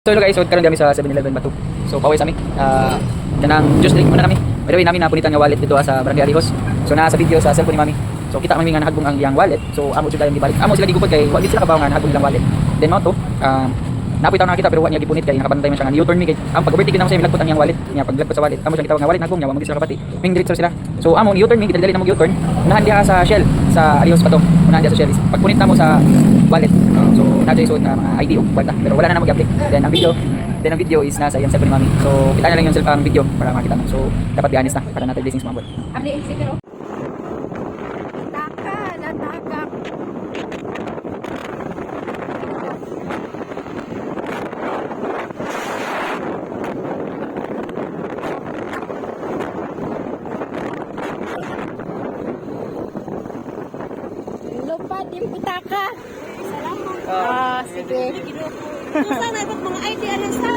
So hello guys, so karon kami sa 7-Eleven Batu. So pauwi sa amin. Kanang juice drink muna kami. By the way, namin napunitan nga wallet dito sa Barangay Alihos. So naa sa video sa cellphone ni Mami. So kita kami nga nahagbong ang iyang wallet. So amo jud dayon gibalik. Amo sila gigupod kay wa gid sila kabaw nga nahagbong ilang wallet. Then mo to, napoy taw nakita pero wa niya gipunit kay nakabantay man siya nga U-turn mi kay ang pag-overtake na mo siya milagpot ang iyang wallet. Niya paglagpot sa wallet. Amo siya gitawag nga wallet nagbong nya wa magid sila kapati. Ming diretso sila. So amo ni U-turn mi gidali na mo U-turn. Unahan diha sa Shell sa Alihos pa to. Unahan diha sa Shell. Pagpunit na mo sa wallet. So nadyo isuot nga mga ID o balta pero wala na mag-update. Then ang video is nasa iyang cellphone ni Mami. So kita na lang yung cellphone video para makita mo. So dapat be honest na para natin blessings mabot. Abdi siguro. Nataka. Lupa din pitaka. Salamat. Sige. Sana dapat mga idea rin sa